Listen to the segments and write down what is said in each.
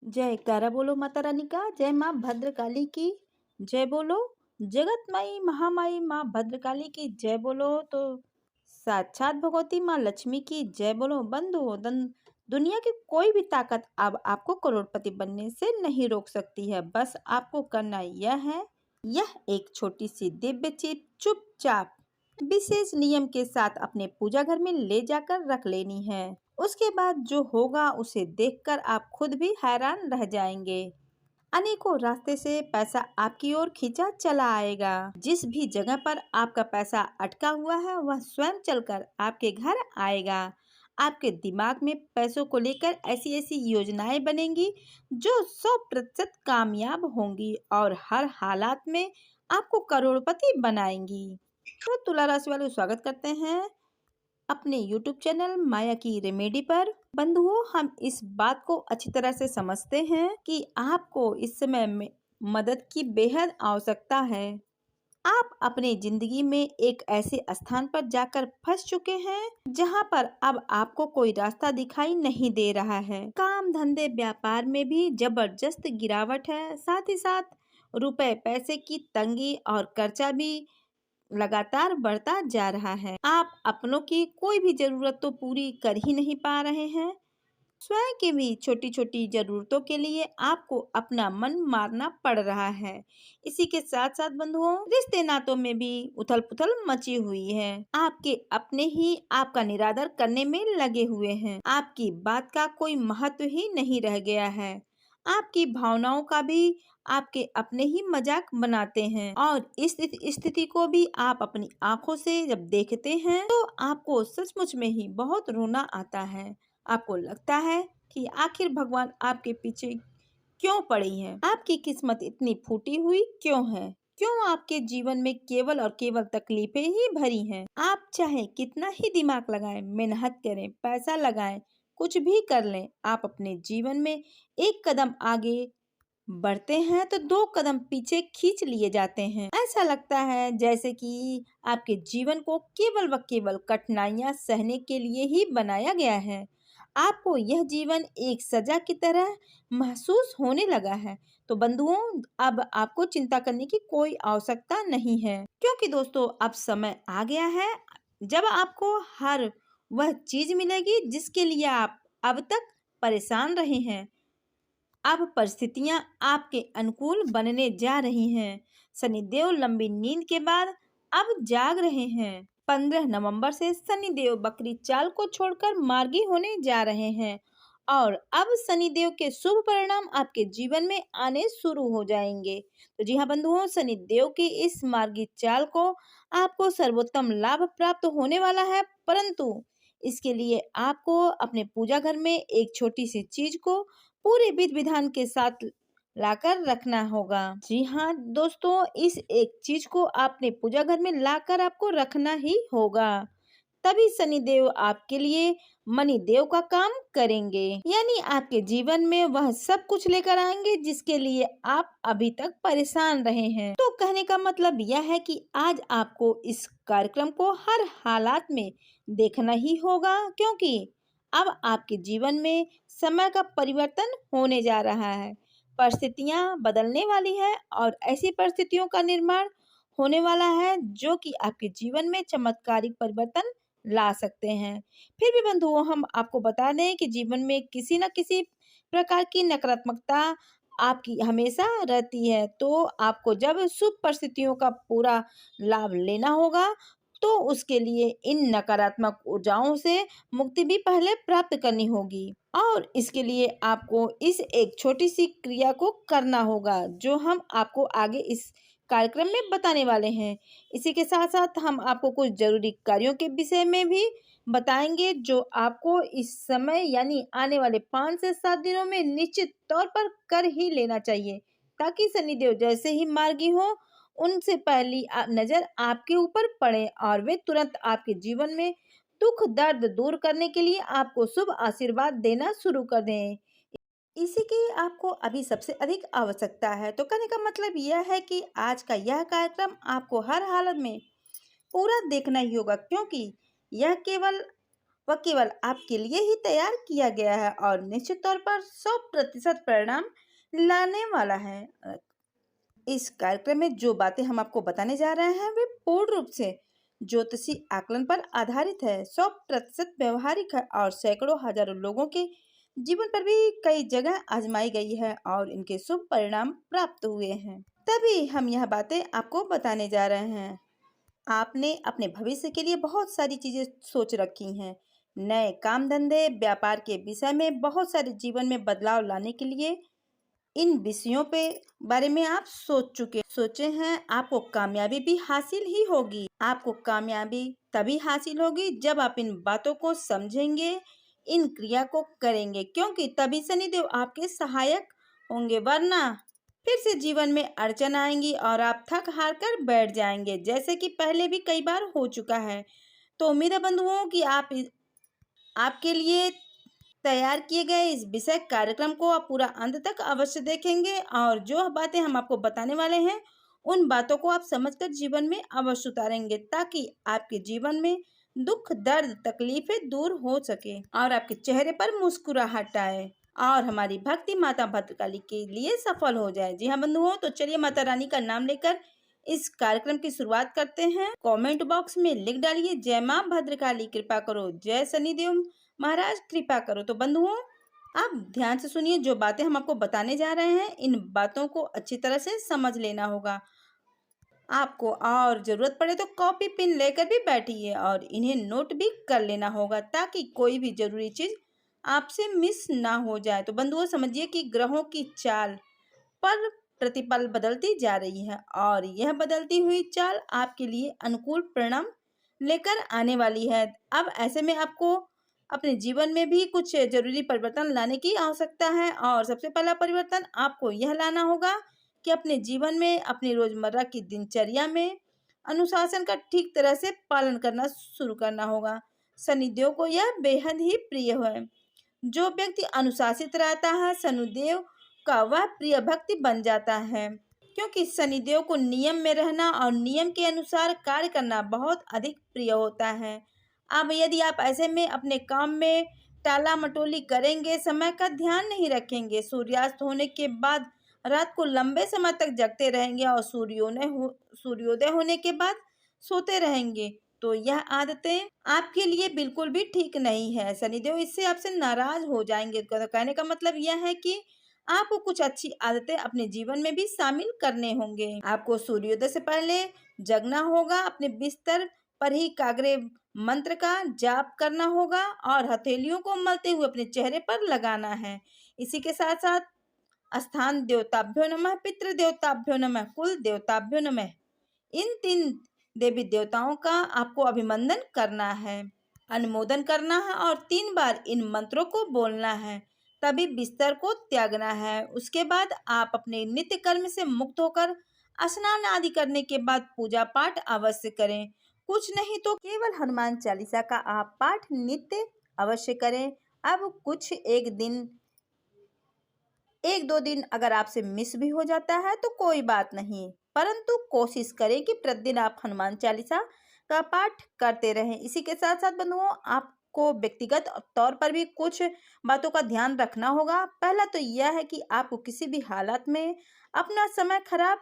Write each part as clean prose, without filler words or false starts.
जयकारा बोलो माता रानी का। जय माँ भद्रकाली की जय बोलो। जगत माई महामाई माँ भद्रकाली की जय बोलो। तो साक्षात भगवती माँ लक्ष्मी की जय बोलो। बंधुओं दुनिया की कोई भी ताकत अब आपको करोड़पति बनने से नहीं रोक सकती है। बस आपको करना यह है, यह एक छोटी सी दिव्य चिप चुपचाप विशेष नियम के साथ अपने पूजा घर में ले जाकर रख लेनी है। उसके बाद जो होगा उसे देखकर आप खुद भी हैरान रह जाएंगे। अनेकों रास्ते से पैसा आपकी ओर खींचा चला आएगा। जिस भी जगह पर आपका पैसा अटका हुआ है वह स्वयं चलकर आपके घर आएगा। आपके दिमाग में पैसों को लेकर ऐसी ऐसी योजनाएं बनेंगी जो 100% कामयाब होंगी और हर हालात में आपको करोड़पति बनाएंगी। तो तुला राशि वाले स्वागत करते हैं अपने YouTube चैनल माया की रेमेडी पर। बंधुओं, हम इस बात को अच्छी तरह से समझते हैं कि आपको इस समय में मदद की बेहद आवश्यकता है। आप अपने जिंदगी में एक ऐसे स्थान पर जाकर फंस चुके हैं जहां पर अब आपको कोई रास्ता दिखाई नहीं दे रहा है। काम धंधे व्यापार में भी जबरदस्त गिरावट है। साथ ही साथ रुपए पैसे की तंगी और कर्जा भी लगातार बढ़ता जा रहा है। आप अपनों की कोई भी जरूरत तो पूरी कर ही नहीं पा रहे हैं। स्वयं की भी छोटी छोटी जरूरतों के लिए आपको अपना मन मारना पड़ रहा है। इसी के साथ साथ बंधुओं, रिश्ते नातों में भी उथल पुथल मची हुई है। आपके अपने ही आपका निरादर करने में लगे हुए हैं। आपकी बात का कोई महत्व ही नहीं रह गया है। आपकी भावनाओं का भी आपके अपने ही मजाक बनाते हैं और इस स्थिति को भी आप अपनी आंखों से जब देखते हैं तो आपको सचमुच में ही बहुत रोना आता है। आपको लगता है कि आखिर भगवान आपके पीछे क्यों पड़ी है? आपकी किस्मत इतनी फूटी हुई क्यों है? क्यों आपके जीवन में केवल और केवल तकलीफें ही भरी हैं? आप चाहे कितना ही दिमाग लगाएं, मेहनत करें, पैसा लगाएं, कुछ भी कर लें, आप अपने जीवन में एक कदम आगे बढ़ते हैं तो 2 कदम पीछे खींच लिए जाते हैं। ऐसा लगता है जैसे कि आपके जीवन को केवल व केवल कठिनाइयां सहने के लिए ही बनाया गया है। आपको यह जीवन एक सजा की तरह महसूस होने लगा है। तो बंधुओं, अब आपको चिंता करने की कोई आवश्यकता नहीं है, क्योंकि दोस्तों अब समय आ गया है जब आपको हर वह चीज मिलेगी जिसके लिए आप अब तक परेशान रहे हैं। अब परिस्थितियां आपके अनुकूल बनने जा रही हैं। शनिदेव लंबी नींद के बाद अब जाग रहे हैं। 15 नवंबर से शनिदेव बकरी चाल को छोड़कर मार्गी होने जा रहे हैं और अब शनिदेव के शुभ परिणाम आपके जीवन में आने शुरू हो जाएंगे। तो जी हाँ बंधुओं, शनिदेव की इस मार्गी चाल को आपको सर्वोत्तम लाभ प्राप्त होने वाला है, परंतु इसके लिए आपको अपने पूजा घर में एक छोटी सी चीज को पूरे विधि विधान के साथ लाकर रखना होगा। जी हाँ दोस्तों, इस एक चीज को आपने पूजा घर में लाकर आपको रखना ही होगा। तभी शनिदेव आपके लिए मनी देव का काम करेंगे, यानी आपके जीवन में वह सब कुछ लेकर आएंगे जिसके लिए आप अभी तक परेशान रहे हैं। तो कहने का मतलब यह है कि आज आपको इस कार्यक्रम को हर हालात में देखना ही होगा, क्योंकि अब आपके जीवन में समय का परिवर्तन होने जा रहा है। परिस्थितियां बदलने वाली है और ऐसी परिस्थितियों का निर्माण होने वाला है जो कि आपके जीवन में चमत्कारिक परिवर्तन ला सकते हैं। फिर भी बंधुओं, हम आपको बता दें कि जीवन में किसी न किसी प्रकार की नकारात्मकता आपकी हमेशा रहती है, तो आपको जब शुभ परिस्थितियों का पूरा लाभ लेना होगा तो उसके लिए इन नकारात्मक ऊर्जाओं से मुक्ति भी पहले प्राप्त करनी होगी और इसके लिए आपको इस एक छोटी सी क्रिया को करना होगा जो हम आपको आगे इस कार्यक्रम में बताने वाले हैं। इसी के साथ साथ हम आपको कुछ जरूरी कार्यों के विषय में भी बताएंगे जो आपको इस समय यानी आने वाले 5 से 7 दिनों में निश्चित तौर पर कर ही लेना चाहिए, ताकि शनिदेव जैसे ही मार्गी हो उनसे पहली नजर आपके ऊपर पड़े और वे तुरंत आपके जीवन में दुख दर्द दूर करने के लिए आपको शुभ आशीर्वाद देना शुरू कर दें। इसी की आपको अभी सबसे अधिक आवश्यकता है। तो कहने का मतलब यह है कि आज का यह कार्यक्रम आपको हर हालत में पूरा देखना ही होगा, क्योंकि यह केवल वह केवल आपके लिए ही तैयार किया गया है और निश्चित तौर पर 100% परिणाम लाने वाला है। इस कार्यक्रम में जो बातें हम आपको बताने जा रहे हैं वे पूर्ण रूप से ज्योतिषी आकलन पर आधारित है, 100% व्यवहारिक है और सैकड़ों हजारों लोगों के जीवन पर भी कई जगह आजमाई गई है और इनके शुभ परिणाम प्राप्त हुए हैं। तभी हम यह बातें आपको बताने जा रहे हैं। आपने अपने भविष्य के लिए बहुत सारी चीजें सोच रखी हैं, नए काम धंधे व्यापार के विषय में बहुत सारे जीवन में बदलाव लाने के लिए इन विषयों पे बारे में आप सोचे हैं। आपको कामयाबी भी हासिल ही होगी। आपको कामयाबी तभी हासिल होगी जब आप इन बातों को समझेंगे, इन क्रिया को करेंगे, क्योंकि तभी शनिदेव आपके सहायक होंगे, वरना फिर से जीवन में अड़चन आएंगी और आप थक हार कर बैठ जाएंगे, जैसे कि पहले भी कई बार हो चुका है। तो उम्मीद है बंधुओं कि आपके लिए तैयार किए गए इस विषय कार्यक्रम को आप पूरा अंत तक अवश्य देखेंगे और जो बातें हम आपको बताने वाले हैं उन बातों को आप समझकर जीवन में अवश्य उतारेंगे, ताकि आपके जीवन में दुख दर्द तकलीफें दूर हो सके और आपके चेहरे पर मुस्कुराहट आए और हमारी भक्ति माता भद्रकाली के लिए सफल हो जाए। जी हाँ बंधुओं, तो चलिए माता रानी का नाम लेकर इस कार्यक्रम की शुरुआत करते हैं। कमेंट बॉक्स में लिख डालिए, जय माँ भद्रकाली कृपा करो, जय शनिदेव महाराज कृपा करो। तो बंधुओं आप ध्यान से सुनिए, जो बातें हम आपको बताने जा रहे हैं इन बातों को अच्छी तरह से समझ लेना होगा आपको, और जरूरत पड़े तो कॉपी पेन लेकर भी बैठिए और इन्हें नोट भी कर लेना होगा, ताकि कोई भी जरूरी चीज आपसे मिस ना हो जाए। तो बंधुओं समझिए कि ग्रहों की चाल पर प्रतिपल बदलती जा रही है और यह बदलती हुई चाल आपके लिए अनुकूल परिणाम लेकर आने वाली है। अब ऐसे में आपको अपने जीवन में भी कुछ जरूरी परिवर्तन लाने की आवश्यकता है और सबसे पहला परिवर्तन आपको यह लाना होगा कि अपने जीवन में अपनी रोजमर्रा की दिनचर्या में अनुशासन का ठीक तरह से पालन करना शुरू करना होगा। शनिदेव को यह बेहद ही प्रिय है। जो व्यक्ति अनुशासित रहता है शनिदेव का वह प्रिय भक्ति बन जाता है, क्योंकि शनिदेव को नियम में रहना और नियम के अनुसार कार्य करना बहुत अधिक प्रिय होता है। अब यदि आप ऐसे में अपने काम में टाला मटोली करेंगे, समय का ध्यान नहीं रखेंगे, सूर्यास्त होने के बाद रात को लंबे समय तक जगते रहेंगे और सूर्योदय होने के बाद सोते रहेंगे, तो यह आदतें आपके लिए बिल्कुल भी ठीक नहीं है। शनिदेव इससे आपसे नाराज हो जाएंगे। तो कहने का मतलब यह है कि आपको कुछ अच्छी आदतें अपने जीवन में भी शामिल करने होंगे। आपको सूर्योदय से पहले जगना होगा, अपने बिस्तर पर ही कागरे मंत्र का जाप करना होगा और हथेलियों को मलते हुए अपने चेहरे पर लगाना है। इसी के साथ साथ स्थान देवताभ्यो नमः, पितृ देवताभ्यो नमः, कुल देवताभ्यो नमः, इन 3 देवी देवताओं का आपको अभिनंदन करना है, अनुमोदन करना है और 3 बार इन मंत्रों को बोलना है, तभी बिस्तर को त्यागना है। उसके बाद आप अपने नित्य कर्म से मुक्त होकर स्नान आदि करने के बाद पूजा पाठ अवश्य करें। कुछ नहीं तो केवल हनुमान चालीसा का आप पाठ नित्य अवश्य करें। अब कुछ एक दो दिन अगर आपसे मिस भी हो जाता है तो कोई बात नहीं, परंतु कोशिश करें कि प्रतिदिन आप हनुमान चालीसा का पाठ करते रहें। इसी के साथ साथ बंधुओं आपको व्यक्तिगत तौर पर भी कुछ बातों का ध्यान रखना होगा। पहला तो यह है कि आपको किसी भी हालत में अपना समय खराब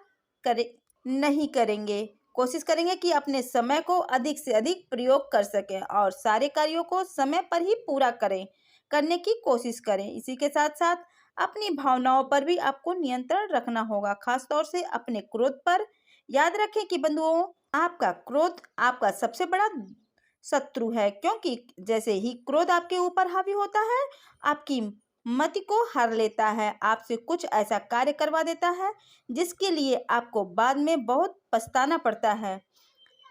नहीं करेंगे। कोशिश करेंगे कि अपने समय को अधिक से अधिक प्रयोग कर सकें और सारे कार्यों को समय पर ही पूरा करने की कोशिश करें। इसी के साथ साथ अपनी भावनाओं पर भी आपको नियंत्रण रखना होगा, खास तौर से अपने क्रोध पर। याद रखें कि बंधुओं आपका क्रोध आपका सबसे बड़ा शत्रु है, क्योंकि जैसे ही क्रोध आपके ऊपर हावी होता है आपकी मति को हर लेता है, आपसे कुछ ऐसा कार्य करवा देता है जिसके लिए आपको बाद में बहुत पछताना पड़ता है।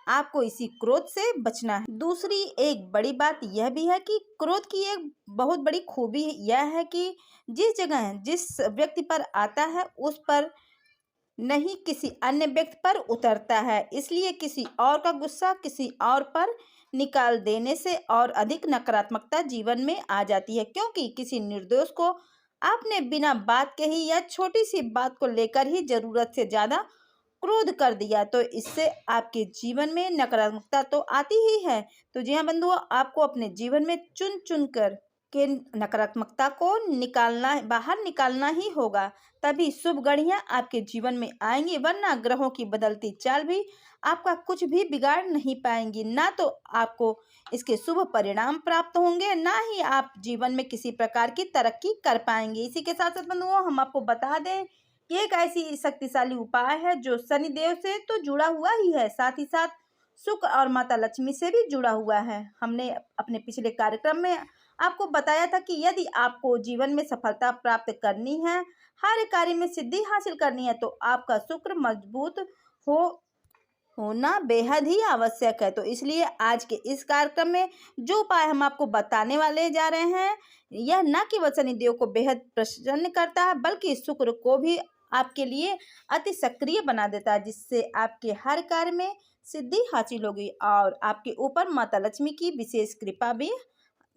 आपको इसी क्रोध से बचना है। दूसरी एक बड़ी बात यह भी है कि क्रोध की एक बहुत बड़ी खूबी यह है कि जिस जगह जिस व्यक्ति पर आता है उस पर नहीं किसी अन्य व्यक्ति पर उतरता है, इसलिए किसी और का गुस्सा किसी और पर निकाल देने से और अधिक नकारात्मकता जीवन में आ जाती है, क्योंकि किसी निर्दोष को आपने बिना बात के ही या छोटी सी बात को लेकर ही जरूरत से ज्यादा क्रोध कर दिया तो इससे आपके जीवन में नकारात्मकता तो आती ही है। तो जी हाँ बंधुओं, आपको अपने जीवन में चुन चुन कर के नकारात्मकता को बाहर निकालना ही होगा, तभी शुभ घड़ियां आपके जीवन में आएंगी, वरना ग्रहों की बदलती चाल भी आपका कुछ भी बिगाड़ नहीं पाएंगी। ना तो आपको इसके शुभ परिणाम प्राप्त होंगे, ना ही आप जीवन में किसी प्रकार की तरक्की कर पाएंगे। इसी के साथ साथ बंधुओं, हम आपको बता दें कि एक ऐसी शक्तिशाली उपाय है जो शनि देव से तो जुड़ा हुआ ही है, साथ ही साथ शुक्र और माता लक्ष्मी से भी जुड़ा हुआ है। हमने अपने पिछले कार्यक्रम में आपको बताया था कि यदि आपको जीवन में सफलता प्राप्त करनी है, हर कार्य में सिद्धि हासिल करनी है, तो आपका शुक्र मजबूत हो होना बेहद ही आवश्यक है। तो इसलिए आज के इस कार्यक्रम में जो उपाय हम आपको बताने वाले जा रहे हैं, यह न केवल शनिदेव को बेहद प्रसन्न करता है, बल्कि शुक्र को भी आपके लिए अति सक्रिय बना देता है, जिससे आपके हर कार्य में सिद्धि हासिल होगी और आपके ऊपर माता लक्ष्मी की विशेष कृपा भी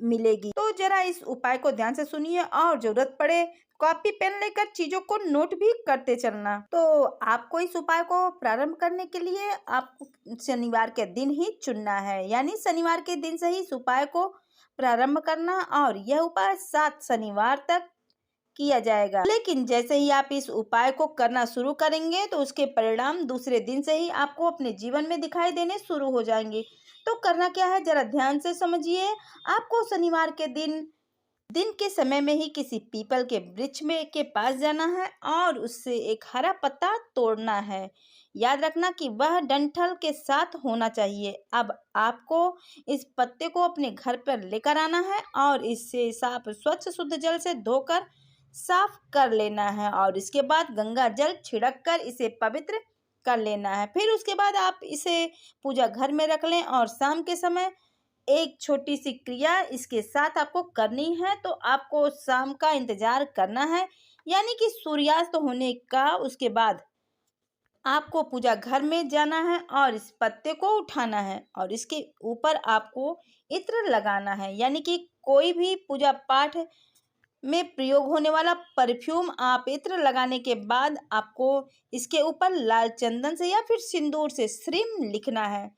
मिलेगी। तो जरा इस उपाय को ध्यान से सुनिए और जरूरत पड़े कॉपी पेन लेकर चीजों को नोट भी करते चलना। तो आपको इस उपाय को प्रारंभ करने के लिए आपको शनिवार के दिन ही चुनना है, यानी शनिवार के दिन से ही इस उपाय को प्रारंभ करना, और यह उपाय 7 शनिवार तक किया जाएगा। लेकिन जैसे ही आप इस उपाय को करना शुरू करेंगे तो उसके परिणाम दूसरे दिन से ही आपको अपने जीवन में दिखाई देने शुरू हो जाएंगे। तो करना क्या है, जरा ध्यान से समझिए। आपको शनिवार के दिन के समय में ही किसी पीपल के वृक्ष में के पास जाना है और उससे एक हरा पत्ता तोड़ना है। याद रखना कि वह डंठल के साथ होना चाहिए। अब आपको इस पत्ते को अपने घर पर लेकर आना है और इससे साफ स्वच्छ शुद्ध जल से धोकर साफ कर लेना है, और इसके बाद गंगा जल छिड़क कर इसे पवित्र कर लेना है। फिर उसके बाद आप इसे पूजा घर में रख लें और शाम के समय एक छोटी सी क्रिया इसके साथ आपको करनी है। तो आपको शाम का इंतजार करना है, यानी कि सूर्यास्त होने का। उसके बाद आपको पूजा घर में जाना है और इस पत्ते को उठाना है और इसके ऊपर आपको इत्र लगाना है, यानी कि कोई भी पूजा पाठ में प्रयोग होने वाला परफ्यूम आप इत्र लगाने के बाद आपको इसके ऊपर लाल चंदन से या फिर सिंदूर से श्रीम लिखना है।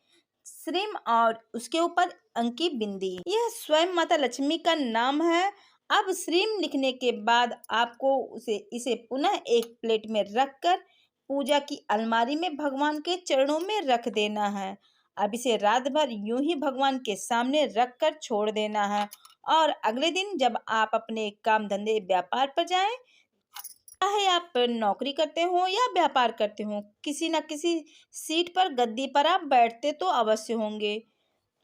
श्रीम और उसके ऊपर अंकी बिंदी, यह स्वयं माता लक्ष्मी का नाम है। अब श्रीम लिखने के बाद आपको इसे पुनः एक प्लेट में रखकर पूजा की अलमारी में भगवान के चरणों में रख देना है। अब इसे रात भर यूं ही भगवान के सामने रख कर छोड़ देना है, और अगले दिन जब आप अपने काम धंधे व्यापार पर जाएं, चाहे आप नौकरी करते हो या व्यापार करते हो, किसी न किसी सीट पर गद्दी पर आप बैठते तो अवश्य होंगे।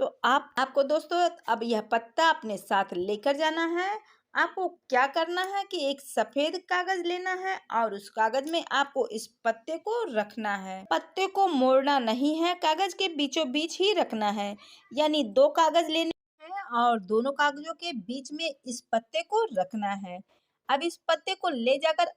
तो आपको दोस्तों अब यह पत्ता अपने साथ लेकर जाना है। आपको क्या करना है कि एक सफेद कागज लेना है और उस कागज में आपको इस पत्ते को रखना है। पत्ते को मोड़ना नहीं है, कागज के बीचों बीच ही रखना है, यानी 2 कागज लेने हैं और दोनों कागजों के बीच में इस पत्ते को रखना है। अब इस पत्ते को ले जाकर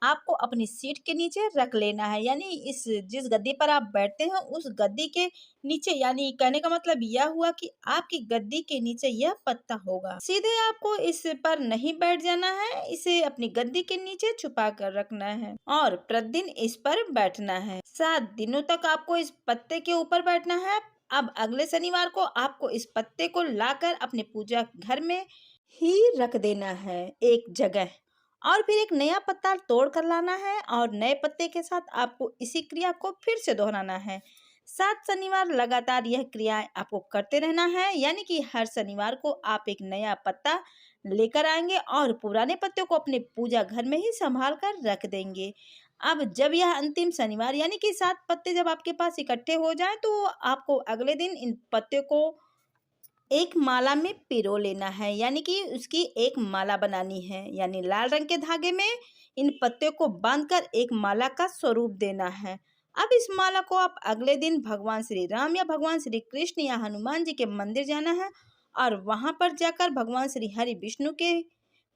आपको अपनी सीट के नीचे रख लेना है, यानी जिस गद्दी पर आप बैठते हैं उस गद्दी के नीचे, यानी कहने का मतलब यह हुआ कि आपकी गद्दी के नीचे यह पत्ता होगा। सीधे आपको इस पर नहीं बैठ जाना है, इसे अपनी गद्दी के नीचे छुपा कर रखना है और प्रतिदिन इस पर बैठना है। 7 दिनों तक आपको इस पत्ते के ऊपर बैठना है। अब अगले शनिवार को आपको इस पत्ते को लाकर अपने पूजा घर में ही रख देना है एक जगह, और फिर एक नया पत्ता तोड़ कर लाना है और नए पत्ते के साथ आपको इसी क्रिया को फिर से दोहराना है। 7 शनिवार लगातार यह क्रियाएं आपको करते रहना है, यानी कि हर शनिवार को आप एक नया पत्ता लेकर आएंगे और पुराने पत्ते को अपने पूजा घर में ही संभाल कर रख देंगे। अब जब यह अंतिम शनिवार यानी कि 7 पत्ते जब आपके पास इकट्ठे हो जाएं, तो आपको अगले दिन इन पत्ते को एक माला में पिरो लेना है, यानी कि उसकी एक माला बनानी है, यानी लाल रंग के धागे में इन पत्ते को बांधकर एक माला का स्वरूप देना है। अब इस माला को आप अगले दिन भगवान श्री राम या भगवान श्री कृष्ण या हनुमान जी के मंदिर जाना है और वहां पर जाकर भगवान श्री हरि विष्णु के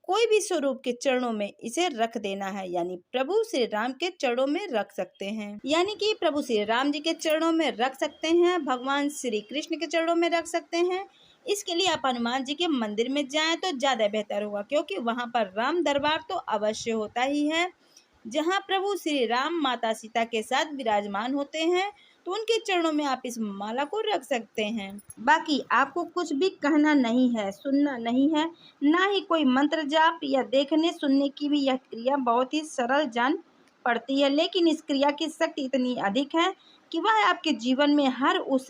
कोई भी स्वरूप के चरणों में इसे रख देना है, यानी प्रभु श्री राम के चरणों में रख सकते हैं, यानी कि प्रभु श्री राम जी के चरणों में रख सकते हैं, भगवान श्री कृष्ण के चरणों में रख सकते हैं। इसके लिए आप हनुमान जी के मंदिर में जाएं तो ज्यादा बेहतर होगा, क्योंकि वहां पर राम दरबार तो अवश्य होता ही है। जहाँ प्रभु श्री राम माता सीता के साथ विराजमान होते हैं, तो उनके चरणों में आप इस माला को रख सकते हैं। बाकी आपको कुछ भी कहना नहीं है, सुनना नहीं है, ना ही कोई मंत्र जाप या देखने सुनने की भी यह क्रिया बहुत ही सरल जान पड़ती है, लेकिन इस क्रिया की शक्ति इतनी अधिक है कि वह आपके जीवन में हर उस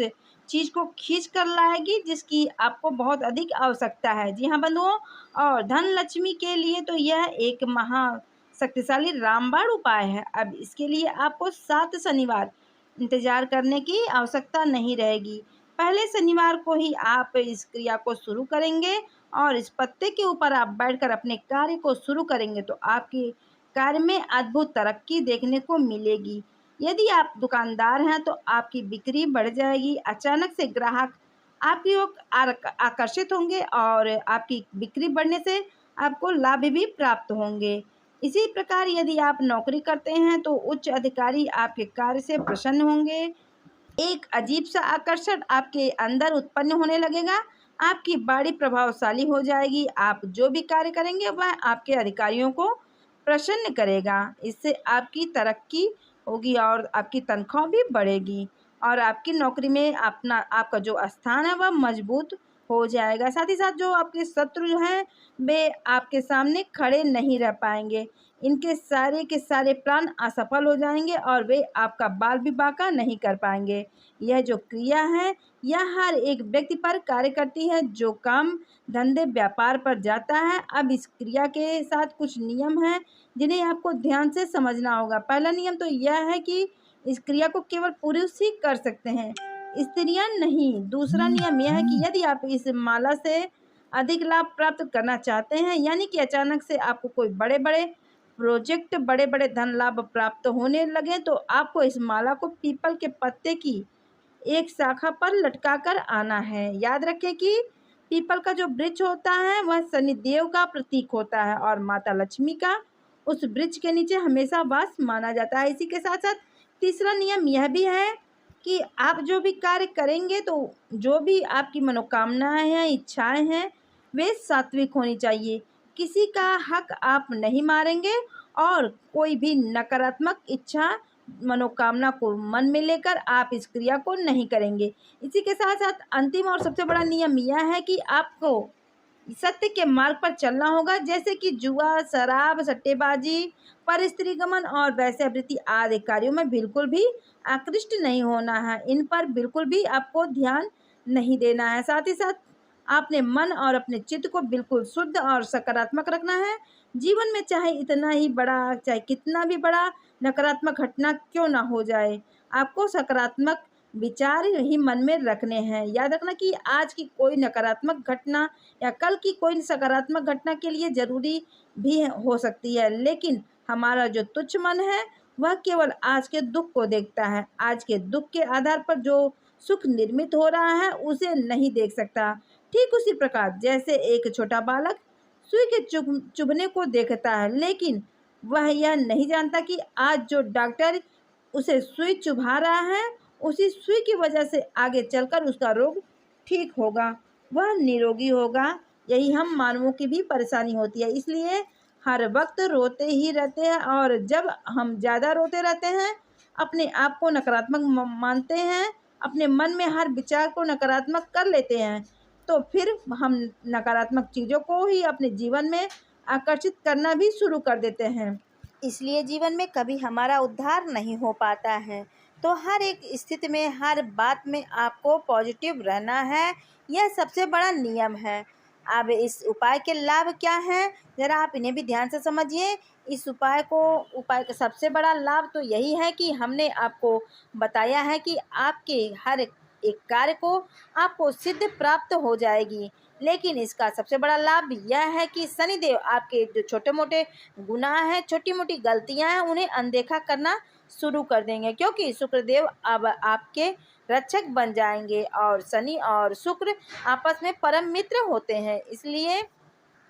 चीज को खींच कर लाएगी जिसकी आपको बहुत अधिक आवश्यकता है। जी हाँ बंधुओं, और धन लक्ष्मी के लिए तो यह एक महा शक्तिशाली रामबाण उपाय है। अब इसके लिए आपको 7 शनिवार इंतजार करने की आवश्यकता नहीं रहेगी। पहले शनिवार को ही आप इस क्रिया को शुरू करेंगे और इस पत्ते के ऊपर आप बैठकर अपने कार्य को शुरू करेंगे तो आपके कार्य में अद्भुत तरक्की देखने को मिलेगी। यदि आप दुकानदार हैं तो आपकी बिक्री बढ़ जाएगी। अचानक से ग्राहक आपकी ओर आकर्षित होंगे और आपकी बिक्री बढ़ने से आपको लाभ भी प्राप्त होंगे। इसी प्रकार यदि आप नौकरी करते हैं तो उच्च अधिकारी आपके कार्य से प्रसन्न होंगे। एक अजीब सा आकर्षण आपके अंदर उत्पन्न होने लगेगा। आपकी बाड़ी प्रभावशाली हो जाएगी। आप जो भी कार्य करेंगे वह आपके अधिकारियों को प्रसन्न करेगा। इससे आपकी तरक्की होगी और आपकी तनख्वाह भी बढ़ेगी और आपकी नौकरी में आपका जो स्थान है वह मजबूत हो जाएगा। साथ ही साथ जो आपके शत्रु जो हैं वे आपके सामने खड़े नहीं रह पाएंगे। इनके सारे के सारे प्लान असफल हो जाएंगे और वे आपका बाल भी बांका नहीं कर पाएंगे। यह जो क्रिया है यह हर एक व्यक्ति पर कार्य करती है जो काम धंधे व्यापार पर जाता है। अब इस क्रिया के साथ कुछ नियम हैं जिन्हें आपको ध्यान से समझना होगा। पहला नियम तो यह है कि इस क्रिया को केवल पुरुष ही कर सकते हैं, स्त्रियां नहीं। दूसरा नियम यह है कि यदि आप इस माला से अधिक लाभ प्राप्त करना चाहते हैं, यानी कि अचानक से आपको कोई बड़े बड़े प्रोजेक्ट, बड़े बड़े धन लाभ प्राप्त होने लगे, तो आपको इस माला को पीपल के पत्ते की एक शाखा पर लटका कर आना है। याद रखें कि पीपल का जो वृक्ष होता है वह शनिदेव का प्रतीक होता है और माता लक्ष्मी का उस वृक्ष के नीचे हमेशा वास माना जाता है। इसी के साथ साथ तीसरा नियम यह भी है कि आप जो भी कार्य करेंगे तो जो भी आपकी मनोकामनाएं हैं, इच्छाएं हैं, वे सात्विक होनी चाहिए। किसी का हक आप नहीं मारेंगे और कोई भी नकारात्मक इच्छा मनोकामना को मन में लेकर आप इस क्रिया को नहीं करेंगे। इसी के साथ साथ अंतिम और सबसे बड़ा नियम यह है कि आपको सत्य के मार्ग पर चलना होगा, जैसे कि जुआ, शराब, सट्टेबाजी, पर स्त्री गमन और वैश्यावृत्ति आदि कार्यों में बिल्कुल भी आकृष्ट नहीं होना है। इन पर बिल्कुल भी आपको ध्यान नहीं देना है। साथ ही साथ आपने मन और अपने चित्त को बिल्कुल शुद्ध और सकारात्मक रखना है। जीवन में चाहे इतना ही बड़ा, चाहे कितना भी बड़ा नकारात्मक घटना क्यों ना हो जाए, आपको सकारात्मक विचार ही मन में रखने हैं। याद रखना कि आज की कोई नकारात्मक घटना या कल की कोई सकारात्मक घटना के लिए जरूरी भी हो सकती है, लेकिन हमारा जो तुच्छ मन है वह केवल आज के दुख को देखता है। आज के दुख के आधार पर जो सुख निर्मित हो रहा है उसे नहीं देख सकता। ठीक उसी प्रकार जैसे एक छोटा बालक सुई के चुभने को देखता है, लेकिन वह यह नहीं जानता कि आज जो डॉक्टर उसे सुई चुभा रहा है उसी सुई की वजह से आगे चलकर उसका रोग ठीक होगा, वह निरोगी होगा। यही हम मानवों की भी परेशानी होती है, इसलिए हर वक्त रोते ही रहते हैं और जब हम ज़्यादा रोते रहते हैं, अपने आप को नकारात्मक मानते हैं, अपने मन में हर विचार को नकारात्मक कर लेते हैं, तो फिर हम नकारात्मक चीज़ों को ही अपने जीवन में आकर्षित करना भी शुरू कर देते हैं। इसलिए जीवन में कभी हमारा उद्धार नहीं हो पाता है। तो हर एक स्थिति में, हर बात में आपको पॉजिटिव रहना है, यह सबसे बड़ा नियम है। अब इस उपाय के लाभ क्या हैं, ज़रा आप इन्हें भी ध्यान से समझिए। इस उपाय का सबसे बड़ा लाभ तो यही है कि हमने आपको बताया है कि आपके हर एक कार्य को आपको सिद्ध प्राप्त हो जाएगी। लेकिन इसका सबसे बड़ा लाभ यह है कि शनिदेव आपके जो छोटे मोटे गुनाह हैं, छोटी मोटी गलतियां हैं, उन्हें अनदेखा करना शुरू कर देंगे, क्योंकि शुक्रदेव अब आपके रक्षक बन जाएंगे और शनि और शुक्र आपस में परम मित्र होते हैं। इसलिए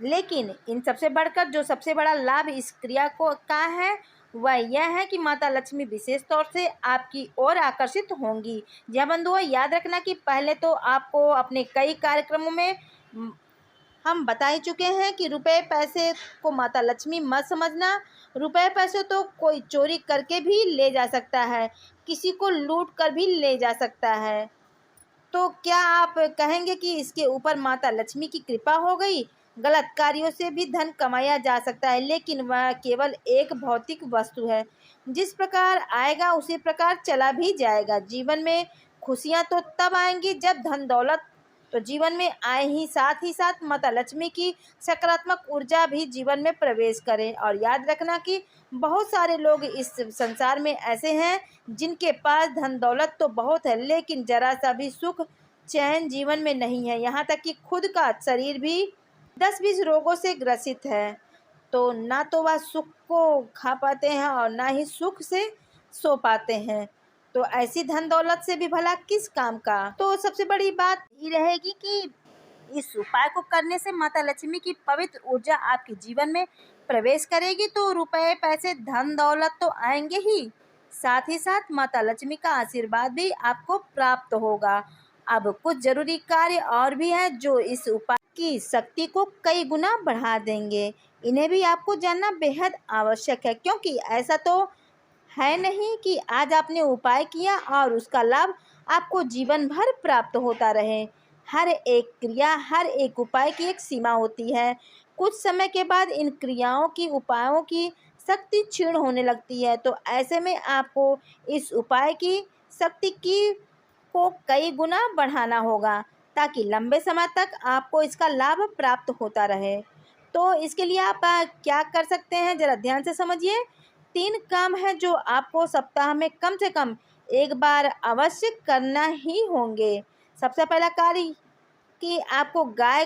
लेकिन इन सबसे बढ़कर जो सबसे बड़ा लाभ इस क्रिया को का है वह यह है कि माता लक्ष्मी विशेष तौर से आपकी ओर आकर्षित होंगी। यह बंधुओं याद रखना कि पहले तो आपको अपने कई कार्यक्रमों में हम बता ही चुके हैं कि रुपए पैसे को माता लक्ष्मी मत समझना रुपए पैसे तो कोई चोरी करके भी ले जा सकता है, किसी को लूट कर भी ले जा सकता है। तो क्या आप कहेंगे कि इसके ऊपर माता लक्ष्मी की कृपा हो गई? गलत कार्यों से भी धन कमाया जा सकता है, लेकिन वह केवल एक भौतिक वस्तु है। जिस प्रकार आएगा उसी प्रकार चला भी जाएगा। जीवन में खुशियां तो तब आएंगी जब धन दौलत तो जीवन में आए ही साथ माता लक्ष्मी की सकारात्मक ऊर्जा भी जीवन में प्रवेश करे। और याद रखना कि बहुत सारे लोग इस संसार में ऐसे हैं जिनके पास धन दौलत तो बहुत है, लेकिन जरा सा भी सुख चैन जीवन में नहीं है। यहाँ तक कि खुद का शरीर भी 10-20 रोगों से ग्रसित है। तो ना तो वह सुख को खा पाते हैं और ना ही सुख से सो पाते हैं। तो ऐसी धन दौलत से भी भला किस काम का। तो सबसे बड़ी बात ये रहेगी कि इस उपाय को करने से माता लक्ष्मी की पवित्र ऊर्जा आपके जीवन में प्रवेश करेगी। तो रुपए पैसे धन दौलत तो आएंगे ही साथ माता लक्ष्मी का आशीर्वाद भी आपको प्राप्त होगा। अब कुछ जरूरी कार्य और भी हैं जो इस उपाय की शक्ति को कई गुना बढ़ा देंगे। इन्हें भी आपको जानना बेहद आवश्यक है, क्योंकि ऐसा तो है नहीं कि आज आपने उपाय किया और उसका लाभ आपको जीवन भर प्राप्त होता रहे। हर एक क्रिया, हर एक उपाय की एक सीमा होती है। कुछ समय के बाद इन क्रियाओं की, उपायों की शक्ति क्षीण होने लगती है। तो ऐसे में आपको इस उपाय की शक्ति को कई गुना बढ़ाना होगा, ताकि लंबे समय तक आपको इसका लाभ प्राप्त होता रहे। तो इसके लिए आप क्या कर सकते हैं, ज़रा ध्यान से समझिए। 3 काम हैं जो आपको सप्ताह में कम से कम एक बार अवश्य करना ही होंगे। सबसे पहला कार्य कि आपको गाय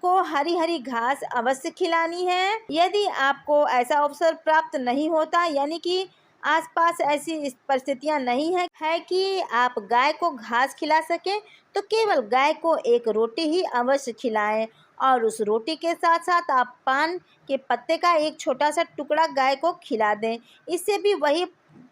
को हरी हरी घास अवश्य खिलानी है। यदि आपको ऐसा अवसर प्राप्त नहीं होता, यानी कि आसपास ऐसी परिस्थितियां नहीं है कि आप गाय को घास खिला सकें, तो केवल गाय को एक रोटी ही अवश्य खिलाएं। और उस रोटी के साथ साथ आप पान के पत्ते का एक छोटा सा टुकड़ा गाय को खिला दें। इससे भी वही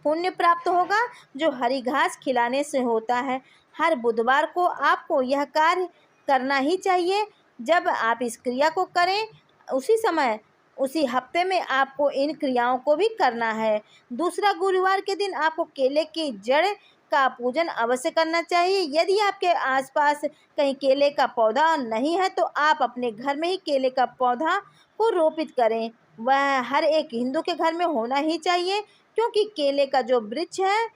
पुण्य प्राप्त होगा जो हरी घास खिलाने से होता है। हर बुधवार को आपको यह कार्य करना ही चाहिए। जब आप इस क्रिया को करें, उसी समय उसी हफ्ते में आपको इन क्रियाओं को भी करना है। दूसरा, गुरुवार के दिन आपको केले की जड़ का पूजन अवश्य करना चाहिए। यदि आपके आसपास कहीं केले का पौधा नहीं है, तो आप अपने घर में ही केले का पौधा को रोपित करें। वह हर एक हिंदू के घर में होना ही चाहिए, क्योंकि केले का जो वृक्ष है,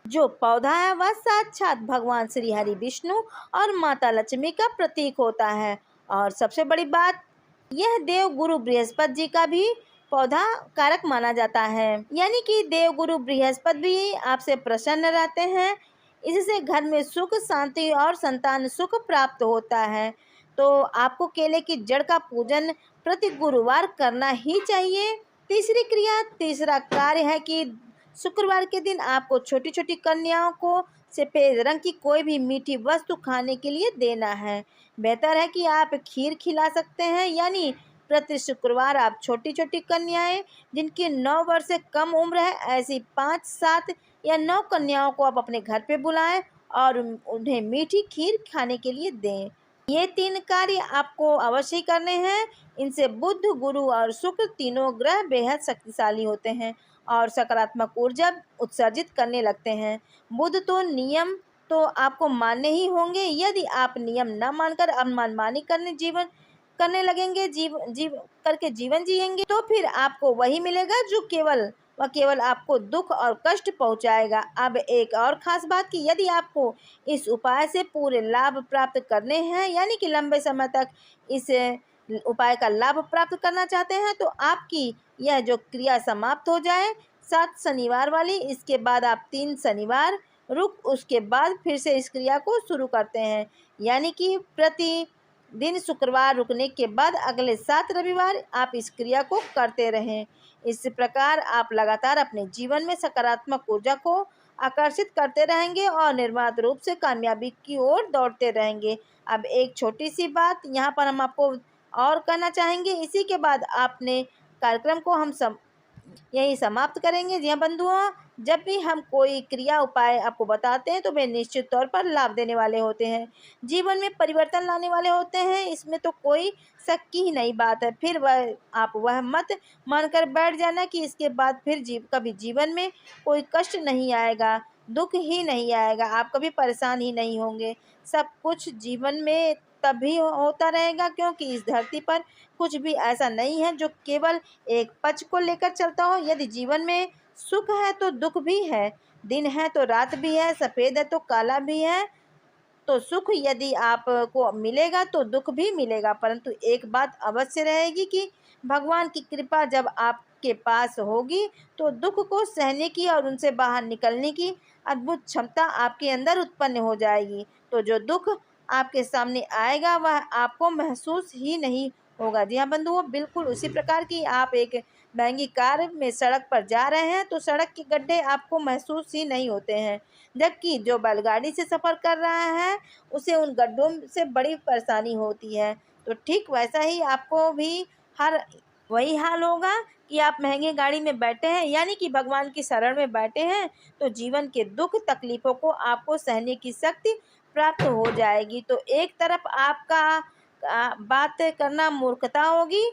जो पौधा है, वह साक्षात भगवान श्री हरि विष्णु और माता लक्ष्मी का प्रतीक होता है। और सबसे बड़ी बात, यह देव गुरु बृहस्पति जी का भी पौधा कारक माना जाता है, यानी कि देव गुरु बृहस्पति भी आपसे प्रसन्न रहते हैं। इससे घर में सुख, शांति और संतान सुख प्राप्त होता है। तो आपको केले की जड़ का पूजन प्रति गुरुवार करना ही चाहिए। तीसरा कार्य है कि शुक्रवार के दिन आपको छोटी छोटी कन्याओं को सफेद रंग की कोई भी मीठी वस्तु खाने के लिए देना है। बेहतर है कि आप खीर खिला सकते हैं, यानी प्रति शुक्रवार आप छोटी छोटी कन्याएं जिनकी 9 वर्ष से कम उम्र है, ऐसी 5, 7 या 9 कन्याओं को आप अपने घर पे बुलाएं और उन्हें मीठी खीर खाने के लिए दें। ये 3 कार्य आपको अवश्य करने हैं। इनसे बुध, गुरु और शुक्र तीनों ग्रह बेहद शक्तिशाली होते हैं और सकारात्मक ऊर्जा उत्सर्जित करने लगते हैं। बुध तो नियम तो आपको मानने ही होंगे। यदि आप नियम न मानकर मनमानी करने लगेंगे, जीवन जिएंगे, तो फिर आपको वही मिलेगा जो केवल आपको दुख और कष्ट पहुंचाएगा। अब एक और खास बात कि यदि आपको इस उपाय से पूरे लाभ प्राप्त करने हैं, यानी कि लंबे समय तक इस उपाय का लाभ प्राप्त करना चाहते हैं, तो आपकी यह जो क्रिया समाप्त हो जाए 7 शनिवार वाली, इसके बाद आप 3 शनिवार उसके बाद फिर से इस क्रिया को शुरू करते हैं, यानी कि प्रति दिन शुक्रवार रुकने के बाद अगले 7 रविवार आप इस क्रिया को करते रहें। इस प्रकार आप लगातार अपने जीवन में सकारात्मक ऊर्जा को आकर्षित करते रहेंगे और निर्बाध रूप से कामयाबी की ओर दौड़ते रहेंगे। अब एक छोटी सी बात यहाँ पर हम आपको और कहना चाहेंगे। इसी के बाद आपने कार्यक्रम को हम यही समाप्त करेंगे। जी हाँ बंधुओं, जब भी हम कोई क्रिया उपाय आपको बताते हैं तो वे निश्चित तौर पर लाभ देने वाले होते हैं, जीवन में परिवर्तन लाने वाले होते हैं, इसमें तो कोई शक की ही नहीं बात है। फिर वह मत मानकर बैठ जाना कि इसके बाद फिर कभी जीवन में कोई कष्ट नहीं आएगा, दुख ही नहीं आएगा, आप कभी परेशान ही नहीं होंगे। सब कुछ जीवन में तभी होता रहेगा क्योंकि इस धरती पर कुछ भी ऐसा नहीं है जो केवल एक पक्ष को लेकर चलता हो। यदि जीवन में सुख है तो दुख भी है, दिन है तो रात भी है, सफ़ेद है तो काला भी है। तो सुख यदि आपको मिलेगा तो दुख भी मिलेगा, परंतु एक बात अवश्य रहेगी कि भगवान की कृपा जब आपके पास होगी तो दुख को सहने की और उनसे बाहर निकलने की अद्भुत क्षमता आपके अंदर उत्पन्न हो जाएगी। तो जो दुख आपके सामने आएगा वह आपको महसूस ही नहीं होगा। जी हाँ बंधुओं, बिल्कुल उसी प्रकार की आप एक महंगी कार में सड़क पर जा रहे हैं तो सड़क के गड्ढे आपको महसूस ही नहीं होते हैं, जबकि जो बैलगाड़ी से सफ़र कर रहा है उसे उन गड्ढों से बड़ी परेशानी होती है। तो ठीक वैसा ही आपको भी हर वही हाल होगा कि आप महंगी गाड़ी में बैठे हैं यानी कि भगवान की शरण में बैठे हैं तो जीवन के दुख तकलीफ़ों को आपको सहने की शक्ति प्राप्त हो जाएगी। तो एक तरफ आपका बात करना मूर्खता होगी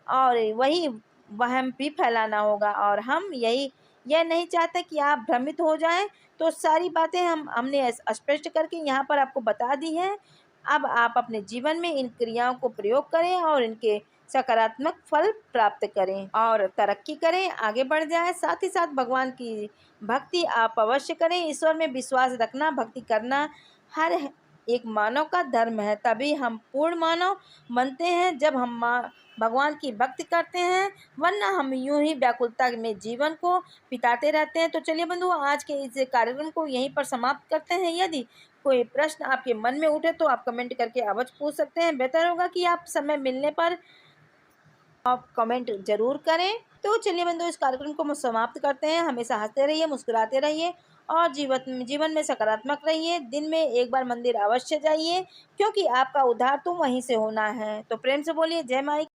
और वही वहम भी फैलाना होगा, और हम यह नहीं चाहते कि आप भ्रमित हो जाएं। तो सारी बातें हमने स्पष्ट करके यहाँ पर आपको बता दी हैं। अब आप अपने जीवन में इन क्रियाओं को प्रयोग करें और इनके सकारात्मक फल प्राप्त करें और तरक्की करें, आगे बढ़ जाएं। साथ ही साथ भगवान की भक्ति आप अवश्य करें। ईश्वर में विश्वास रखना, भक्ति करना हर एक मानव का धर्म है। तभी हम पूर्ण मानव बनते हैं जब हम भगवान की भक्ति करते हैं, वरना हम यूं ही व्याकुलता में जीवन को बिताते रहते हैं। तो चलिए बंधुओं, आज के इस कार्यक्रम को यहीं पर समाप्त करते हैं। यदि कोई प्रश्न आपके मन में उठे तो आप कमेंट करके अवश्य पूछ सकते हैं। बेहतर होगा कि आप समय मिलने पर आप कमेंट जरूर करें। तो चलिए बंधुओं, इस कार्यक्रम को हम समाप्त करते हैं। हमेशा हंसते रहिए, मुस्कुराते रहिए और जीवन में सकारात्मक रहिए। दिन में एक बार मंदिर अवश्य जाइए क्योंकि आपका उद्धार तो वहीं से होना है। तो प्रेम से बोलिए जय माई।